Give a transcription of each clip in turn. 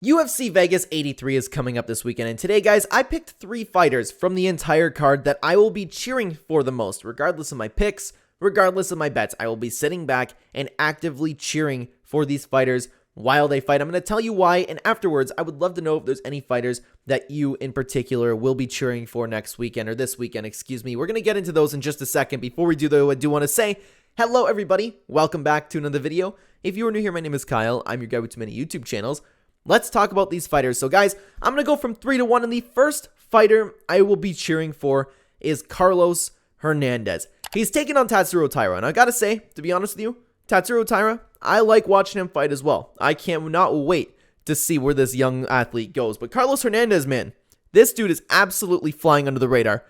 UFC Vegas 83 is coming up this weekend, and today, guys, I picked 3 fighters from the entire card that I will be cheering for the most, regardless of my picks, regardless of my bets. I will be sitting back and actively cheering for these fighters while they fight. I'm going to tell you why, and afterwards, I would love to know if there's any fighters that you, in particular, will be cheering for next weekend, or this weekend, excuse me. We're going to get into those in just a second. Before we do, though, I do want to say, hello, everybody. Welcome back to another video. If you are new here, my name is Kyle. I'm your guy with too many YouTube channels. Let's talk about these fighters. So, guys, I'm going to go from 3 to 1, and the first fighter I will be cheering for is Carlos Hernandez. He's taking on Tatsuro Taira, and I got to say, to be honest with you, Tatsuro Taira, I like watching him fight as well. I cannot wait to see where this young athlete goes. But Carlos Hernandez, man, this dude is absolutely flying under the radar.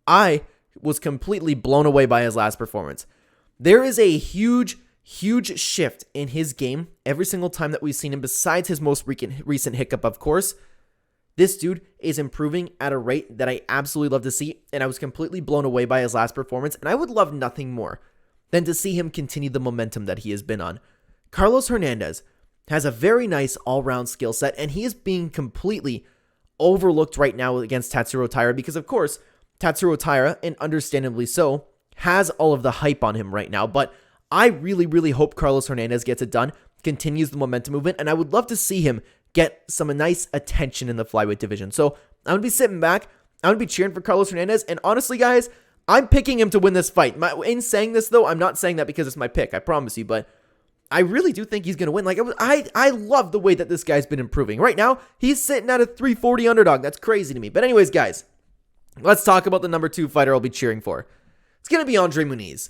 I was completely blown away by his last performance. There is a huge shift in his game every single time that we've seen him, besides his most recent hiccup, of course. This dude is improving at a rate that I absolutely love to see, and I was completely blown away by his last performance, and I would love nothing more than to see him continue the momentum that he has been on. Carlos Hernandez has a very nice all-round skill set, and he is being completely overlooked right now against Tatsuro Taira because, of course, Tatsuro Taira, and understandably so, has all of the hype on him right now, but I really hope Carlos Hernandez gets it done, continues the momentum movement, and I would love to see him get some nice attention in the flyweight division. So I'm going to be sitting back, I'm going to be cheering for Carlos Hernandez, and honestly, guys, I'm picking him to win this fight. In saying this, though, I'm not saying that because it's my pick, I promise you, but I really do think he's going to win. Like, I love the way that this guy's been improving. Right now, he's sitting at a 340 underdog. That's crazy to me. But anyways, guys, let's talk about the number 2 fighter I'll be cheering for. It's going to be Andre Munhoz.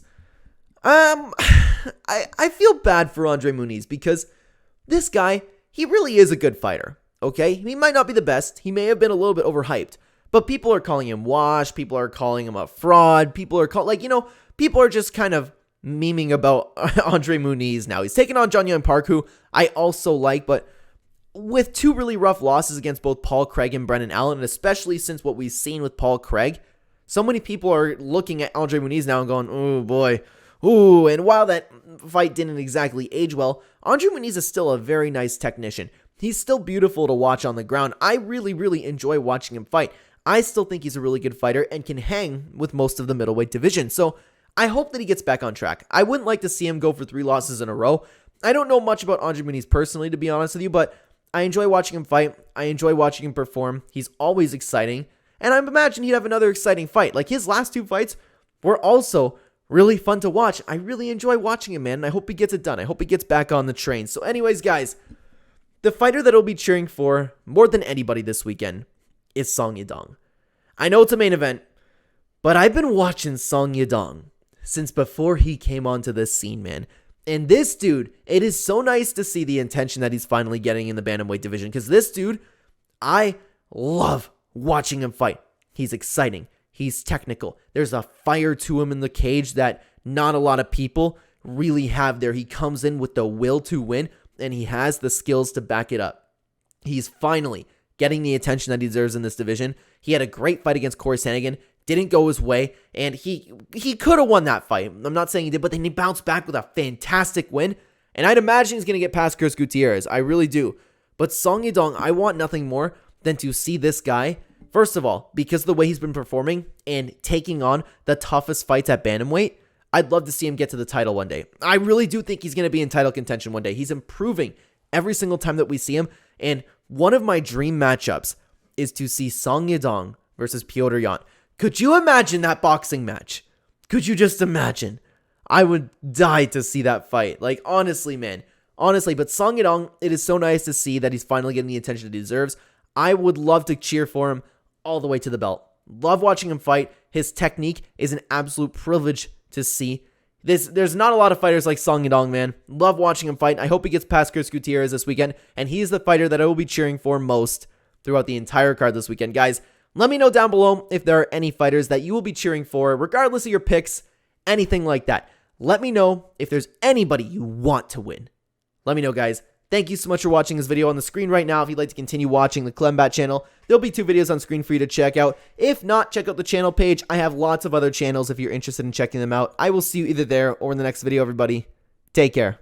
I feel bad for Andre Munhoz because this guy, he really is a good fighter, okay? He might not be the best. He may have been a little bit overhyped, but people are calling him washed. People are calling him a fraud. People are people are just kind of memeing about Andre Munhoz now. He's taking on John Young Park, who I also like, but with 2 really rough losses against both Paul Craig and Brendan Allen, and especially since what we've seen with Paul Craig, so many people are looking at Andre Munhoz now and going, oh boy. Ooh, and while that fight didn't exactly age well, Andre Munhoz is still a very nice technician. He's still beautiful to watch on the ground. I really enjoy watching him fight. I still think he's a really good fighter and can hang with most of the middleweight division. So I hope that he gets back on track. I wouldn't like to see him go for 3 losses in a row. I don't know much about Andre Munhoz personally, to be honest with you, but I enjoy watching him fight. I enjoy watching him perform. He's always exciting. And I imagine he'd have another exciting fight. Like, his last 2 fights were also really fun to watch. I really enjoy watching him, man, and I hope he gets it done. I hope he gets back on the train. So anyways, guys, the fighter that I'll be cheering for more than anybody this weekend is Song Yadong. I know it's a main event, but I've been watching Song Yadong since before he came onto this scene, man. And this dude, it is so nice to see the attention that he's finally getting in the bantamweight division, because this dude, I love watching him fight. He's exciting. He's technical. There's a fire to him in the cage that not a lot of people really have there. He comes in with the will to win, and he has the skills to back it up. He's finally getting the attention that he deserves in this division. He had a great fight against Corey Sandhagen. Didn't go his way, and he could have won that fight. I'm not saying he did, but then he bounced back with a fantastic win, and I'd imagine he's going to get past Chris Gutierrez. I really do. But Song Yadong, I want nothing more than to see this guy, first of all, because of the way he's been performing and taking on the toughest fights at bantamweight, I'd love to see him get to the title one day. I really do think he's going to be in title contention one day. He's improving every single time that we see him, and one of my dream matchups is to see Song Yadong versus Petr Yan. Could you imagine that boxing match? Could you just imagine? I would die to see that fight. Like, honestly, man. Honestly, but Song Yadong, it is so nice to see that he's finally getting the attention that he deserves. I would love to cheer for him all the way to the belt. Love watching him fight. His technique is an absolute privilege to see. There's not a lot of fighters like Song Yadong, man. Love watching him fight. I hope he gets past Chris Gutierrez this weekend, and he's the fighter that I will be cheering for most throughout the entire card this weekend. Guys, let me know down below if there are any fighters that you will be cheering for, regardless of your picks, anything like that. Let me know if there's anybody you want to win. Let me know, guys. Thank you so much for watching this video on the screen right now. If you'd like to continue watching the Clenbat channel, there'll be 2 videos on screen for you to check out. If not, check out the channel page. I have lots of other channels if you're interested in checking them out. I will see you either there or in the next video, everybody. Take care.